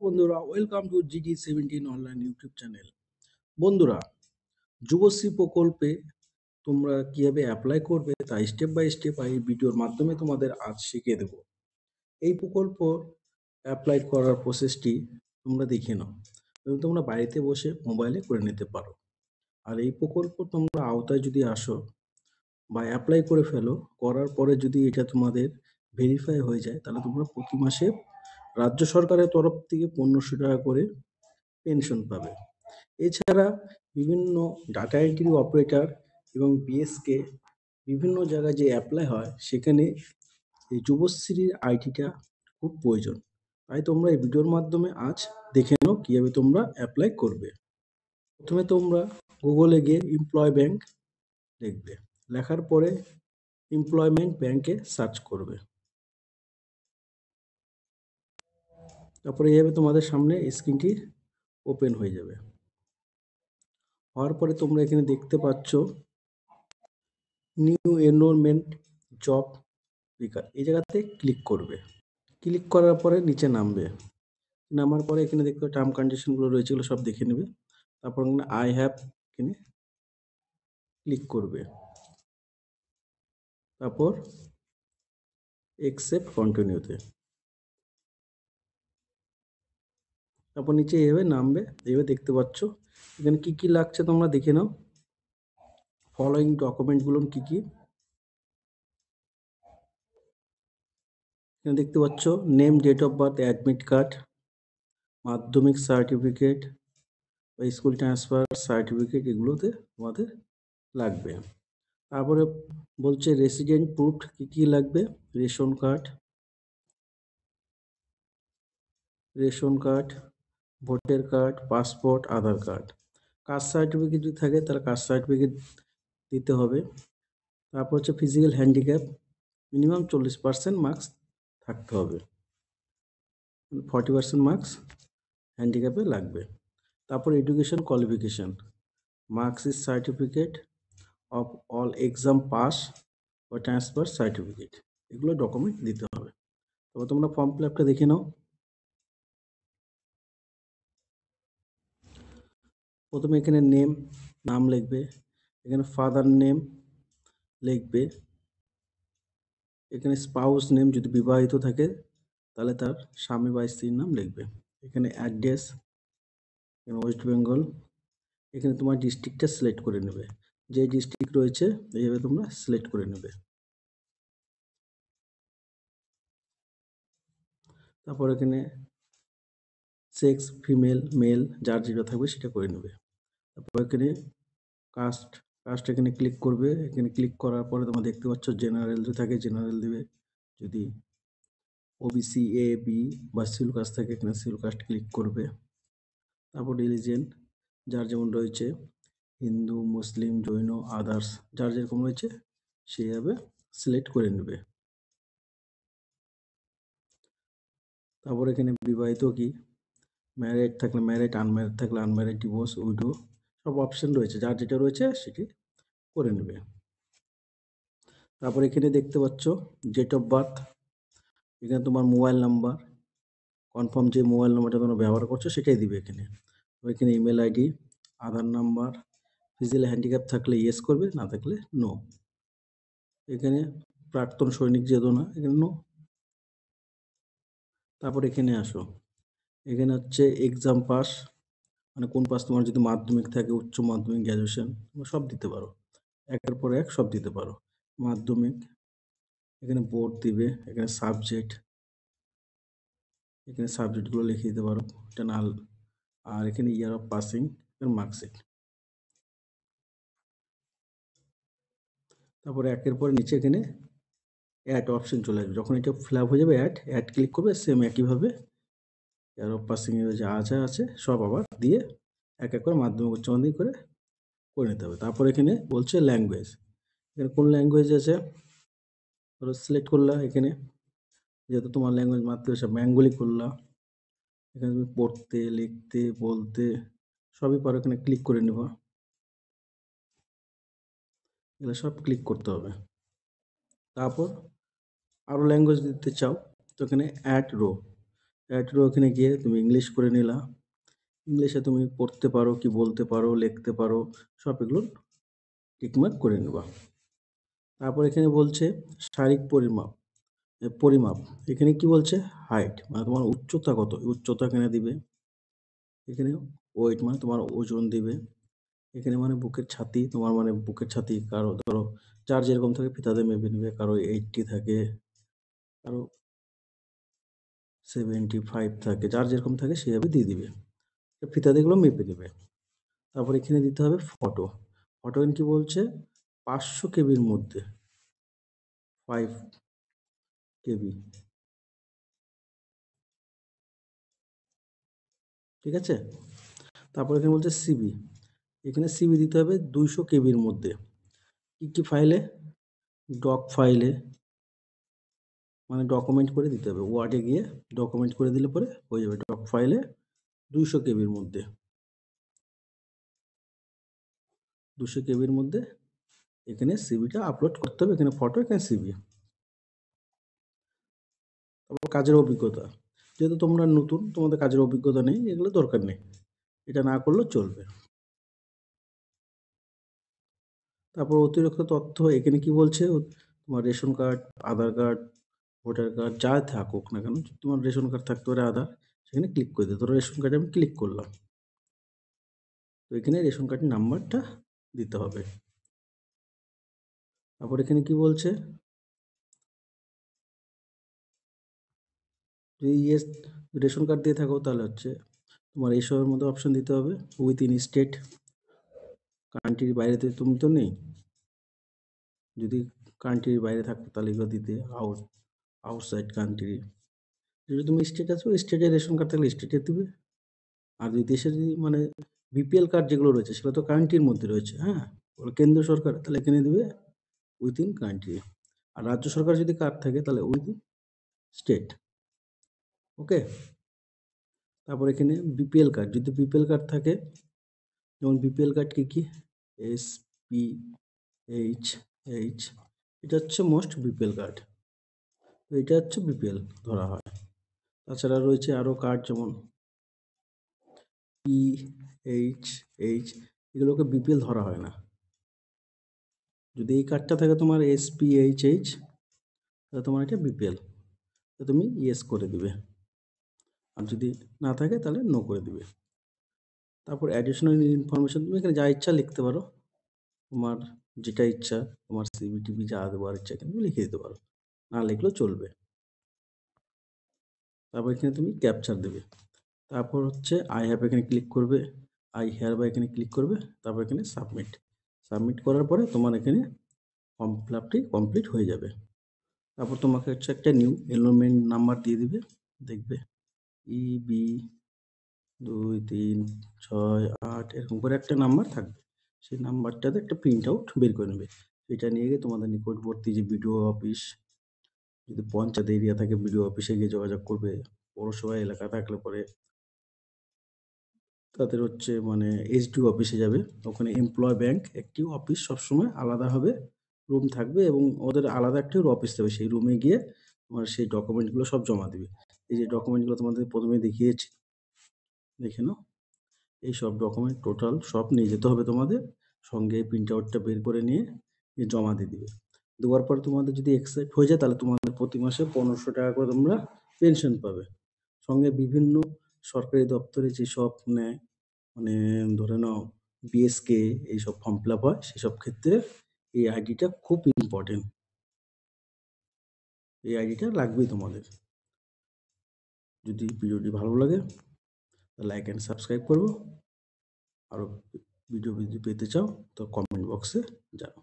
বন্ধুরা, welcome to GD17 online YouTube channel. বন্ধুরা, যুবশ্রী প্রকল্পে তোমরা কিভাবে অ্যাপ্লাই করবে তা স্টেপ বাই স্টেপ এই ভিডিওর মাধ্যমে তোমাদের আজ শিখিয়ে দেব। এই প্রকল্প অ্যাপ্লাই করার প্রসেসটি তোমরা দেখে নাও এবং তোমরা বাড়িতে বসে মোবাইলে করে নিতে পারো। আর এই প্রকল্প তোমরা আওতায় যদি আসো বা অ্যাপ্লাই করে ফেলো, করার পরে যদি এটা তোমাদের ভেরিফাই হয়ে যায়, তাহলে তোমরা প্রতি মাসে রাজ্য সরকারের তরফ থেকে 1500 টাকা করে পেনশন পাবে। এছাড়া বিভিন্ন ডাটা এন্ট্রি অপারেটর এবং বিএসকে বিভিন্ন জায়গায় যে অ্যাপ্লাই হয়, সেখানে এই যুবশ্রীর আইডিটা খুব প্রয়োজন। তাই তোমরা এই ভিডিওর মাধ্যমে আজ দেখে নাও কীভাবে তোমরা অ্যাপ্লাই করবে। প্রথমে তোমরা গুগলে গিয়ে এমপ্লয় ব্যাংক লিখবে, লেখার পরে এমপ্লয়মেন্ট ব্যাংকে সার্চ করবে। তারপরে এইভাবে তোমাদের সামনে স্ক্রিনটি ওপেন হয়ে যাবে। হওয়ার পরে তোমরা এখানে দেখতে পাচ্ছ নিউ এনরোলমেন্ট জব বেকার, এই জায়গাতে ক্লিক করবে। ক্লিক করার পরে নিচে নামবে, নামার পরে এখানে দেখতে টার্ম কন্ডিশনগুলো রয়েছে, এগুলো সব দেখে নেবে। তারপর এখানে আই হ্যাভ এখানে ক্লিক করবে, তারপর একসেপ্ট কন্টিনিউতে। তারপর নিচে এইভাবে নামবে, এইভাবে দেখতে পাচ্ছ এখানে কি কি লাগছে তোমরা দেখে নাও। ফলোয়িং ডকুমেন্টগুলো কি কি এখানে দেখতে পাচ্ছ, name, date of birth, admit card, Madhyamik certificate বা স্কুল ট্রান্সফার সার্টিফিকেট, এগুলোতে তোমাদের লাগবে। তারপরে বলছে রেসিডেন্ট প্রুফ কি কি লাগবে, ration card, voter card, passport, Aadhaar card. Caste certificate যদি থাকে তাহলে কাস্ট সার্টিফিকেট দিতে হবে। তারপর হচ্ছে ফিজিক্যাল হ্যান্ডিক্যাপ, মিনিমাম 40% মার্কস থাকতে হবে, 40% মার্কস হ্যান্ডিক্যাপে লাগবে। তারপর education qualification, marksheet certificate of all exam pass বা ট্রান্সফার সার্টিফিকেট, এগুলো ডকুমেন্ট দিতে হবে। তবে তোমরা ফর্ম ফিল আপটা দেখে নাও। প্রথমে এখানে নাম লিখবে, এখানে ফাদার নেম লিখবে, এখানে স্পাউস নেম, যদি বিবাহিত থাকে তাহলে তার স্বামী বা স্ত্রীর নাম লিখবে। এখানে অ্যাড্রেস, এখানে ওয়েস্ট বেঙ্গল, এখানে তোমার ডিস্ট্রিক্টটা সিলেক্ট করে নেবে, যে ডিস্ট্রিক্ট রয়েছে এইভাবে তোমরা সিলেক্ট করে নেবে। তারপর এখানে সেক্স, ফিমেল, মেল, যার যেটা থাকবে সেটা করে নেবে। তারপর এখানে কাস্ট, এখানে ক্লিক করবে। এখানে ক্লিক করার পরে তোমরা দেখতে পাচ্ছ জেনারেল যদি থাকে জেনারেল দিবে, যদি ওবিসি এ বি বা শিডিউল কাস্ট থাকে এখানে শিডিউল কাস্ট ক্লিক করবে। তারপর রিলিজিয়ন, যার যেমন রয়েছে, হিন্দু, মুসলিম, জৈন, আদার্স, যার যেরকম রয়েছে সেইভাবে সিলেক্ট করে নেবে। তারপর এখানে বিবাহিত কি, ম্যারিড থাকলে ম্যারিড, আনম্যারিড থাকলে আনম্যারিড, ডিভোর্স, উইডো, সব অপশন রয়েছে, যার যেটা রয়েছে সেটি করে নেবে। তারপর এখানে দেখতে পাচ্ছ ডেট অফ বার্থ, এখানে তোমার মোবাইল নাম্বার, কনফার্ম যে মোবাইল নাম্বারটা তোমরা ব্যবহার করছো সেটাই দিবে এখানে। এখানে ইমেল আইডি, আধার নাম্বার, ফিজিক্যাল হ্যান্ডিক্যাপ থাকলে ইয়েস করবে, না থাকলে নো। এখানে প্রাক্তন সৈনিক যেহেতু না, এখানে নো। তারপর এখানে আসো, এখানে হচ্ছে এক্সাম পাস, মানে কোন পাস, তোমার যদি মাধ্যমিক থাকে, উচ্চ মাধ্যমিক, গ্র্যাজুয়েশন, তোমরা সব দিতে পারো, একের পর এক সব দিতে পারো। মাধ্যমিক, এখানে বোর্ড দিবে, এখানে সাবজেক্ট, এখানে সাবজেক্টগুলো লিখে দিতে পারো, এটা না। আর এখানে ইয়ার অফ পাসিং, মার্কশিট। তারপরে একের পর নিচে এখানে অ্যাড অপশন চলে আসবে, যখন এটা ফিল আপ হয়ে যাবে অ্যাড ক্লিক করবে, সেম একইভাবে ইয়ার অফ পাসিং এর যা আছে সব আবার দিয়ে এক এক করে মাধ্যমিক, উচ্চ মাধ্যমিক করে করে নিতে হবে। তারপর এখানে বলছে ল্যাঙ্গুয়েজ, এখানে কোন ল্যাঙ্গুয়েজ আছে ধরো সিলেক্ট করলা, এখানে যেহেতু তোমার ল্যাঙ্গুয়েজ মাতৃভাষা বেঙ্গলি করলা, এখানে তুমি পড়তে, লিখতে, বলতে সবই পারো, এখানে ক্লিক করে নেবা, এগুলো সব ক্লিক করতে হবে। তারপর আরও ল্যাঙ্গুয়েজ দিতে চাও তো এখানে অ্যাড রো, অ্যাড টু ওখানে গিয়ে তুমি ইংলিশ করে নিলা। ইংলিশে তুমি পড়তে পারো কি বলতে পারো, লিখতে পারো, সব এগুলো টিকমার্ক করে নিবা। তারপর এখানে বলছে শারীরিক পরিমাপ। এখানে কি বলছে? হাইট মানে তোমার উচ্চতা কত? উচ্চতা এখানে দিবে। এখানে ওয়েট মানে তোমার ওজন দিবে। এখানে মানে বুকের ছাতি, তোমার মানে বুকের ছাতি কারো ধরো যার যেরকম থাকে ফিতা দিয়ে মেপে নিবে। কারো 80 থাকে, কারো 75 থাকে, যার যেরকম থাকে সেভাবে দিয়ে দিবে। ফিতা দিয়ে এগুলো মেপে দিবে। তারপর এখানে দিতে হবে ফটো। ফটো কি বলছে? 500 কেবির মধ্যে, 5 কেবি, ঠিক আছে? তারপর এখানে বলছে সিবি। এখানে সিবি দিতে হবে 200 কেবির মধ্যে। কি ফাইলে? ডক ফাইলে, মানে ডকুমেন্ট করে দিতে হবে। ওয়ার্ডে গিয়ে ডকুমেন্ট করে দিলে পরে হয়ে যাবে। ডক ফাইলে 200 কেবির মধ্যে, 200 কেবির মধ্যে এখানে সিবিটা আপলোড করতে হবে। এখানে ফটো, এখানে সিবি। তারপর কাজের অভিজ্ঞতা। যেহেতু তোমরা নতুন, তোমাদের কাজের অভিজ্ঞতা নেই, এগুলো দরকার নেই। এটা না করলেও চলবে। তারপর অতিরিক্ত তথ্য এখানে কি বলছে? তোমার রেশন কার্ড, আধার কার্ড, ভোটার কার্ড যা থাকুক না কেন, তোমার রেশন কার্ড থাকতে পারে, আধার, সেখানে ক্লিক করে দিতে। ধরো রেশন কার্ডে আমি ক্লিক করলাম, তো এখানে রেশন কার্ডের নাম্বারটা দিতে হবে। তারপর এখানে কি বলছে? যদি ইয়েস রেশন কার্ড দিয়ে থাকো তাহলে হচ্ছে তোমার এইসবের মধ্যে অপশন দিতে হবে। উইথিন স্টেট, কান্ট্রির বাইরে তুমি তো নেই। যদি কান্ট্রির বাইরে থাকতো তাহলে এগুলো দিতে, আউটসাইড কান্ট্রি। যদি তুমি স্টেট আছো, স্টেটের রেশন কার্ড থাকলে স্টেটে দিবে। আর যদি দেশের যদি মানে বিপিএল কার্ড যেগুলো রয়েছে সেগুলো তো কান্ট্রির মধ্যে রয়েছে, হ্যাঁ, ওগুলো কেন্দ্র সরকার, তাহলে এখানে দিবে উইথিন কান্ট্রি। আর রাজ্য সরকার যদি কার্ড থাকে তাহলে উইথিন স্টেট। ওকে। তারপর এখানে বিপিএল কার্ড, যদি বিপিএল কার্ড থাকে, যেমন বিপিএল কার্ড কি? এস, পি, এইচ, এইচ, এটা হচ্ছে মোস্ট বিপিএল কার্ড। তো এটা হচ্ছে বিপিএল ধরা হয়। তাছাড়া রয়েছে আরও কার্ড, যেমন পি, এইচ, এইচ, এগুলোকে বিপিএল ধরা হয় না। যদি এই কার্ডটা থাকে তোমার এস, পি, এইচ, তাহলে তোমার এটা বিপিএল, তো তুমি ইয়েস করে দিবে। আর যদি না থাকে তাহলে নো করে দিবে। তারপর অ্যাডিশনাল ইনফরমেশন, তুমি এখানে যা ইচ্ছা লিখতে পারো। তোমার যেটা ইচ্ছা, তোমার সিভি টিভি যা দেওয়ার ইচ্ছা কিন্তু লিখে দিতে পারো, না লিখলেও চলবে। তারপর এখানে তুমি ক্যাপচার দেবে। তারপর হচ্ছে আই হ্যাভ এখানে ক্লিক করবে, আই হেয়ার বা এখানে ক্লিক করবে। তারপর এখানে সাবমিট। সাবমিট করার পরে তোমার এখানে ফর্ম ফিল আপটি কমপ্লিট হয়ে যাবে। তারপর তোমাকে হচ্ছে একটা নিউ এনরোলমেন্ট নাম্বার দিয়ে দিবে। দেখবে ইবি 2368 এরকম করে একটা নাম্বার থাকবে। সেই নাম্বারটাতে একটা প্রিন্ট আউট বের করে নেবে। সেটা নিয়ে গিয়ে তোমাদের নিকটবর্তী যে বিডিও অফিস, যদি পঞ্চায়েত এরিয়া থাকে বিডিও অফিসে গিয়ে যোগাযোগ করবে। পৌরসভা এলাকা থাকলে পরে তাদের হচ্ছে মানে এসডিও অফিসে যাবে। ওখানে এমপ্লয় ব্যাংক একটি অফিস সবসময় আলাদাভাবে রুম থাকবে এবং ওদের আলাদা একটি অফিস থাকবে। সেই রুমে গিয়ে তোমার সেই ডকুমেন্টগুলো সব জমা দিবে। এই যে ডকুমেন্টগুলো তোমাদের প্রথমে দেখিয়েছি, দেখে নাও। এই সব ডকুমেন্ট টোটাল সব নিয়ে যেতে হবে তোমাদের। সঙ্গে প্রিন্ট আউটটা বের করে নিয়ে জমা দিয়ে দিবে। দেওয়ার পর তোমাদের যদি অ্যাকসেপ্ট হয়ে যায় তাহলে তোমাদের প্রতি মাসে 1500 টাকা করে তোমরা পেনশন পাবে। সঙ্গে বিভিন্ন সরকারি দপ্তরে যেসব নেয়, মানে ধরে নাও বিএসকে এইসব ফর্ম ফিল আপ হয়, সেসব ক্ষেত্রে এই আইডিটা খুব ইম্পর্টেন্ট। এই আইডিটা লাগবেই তোমাদের। যদি ভিডিওটি ভালো লাগে লাইক অ্যান্ড সাবস্ক্রাইব করো। আরও ভিডিও যদি পেতে চাও তো কমেন্ট বক্সে জানাও।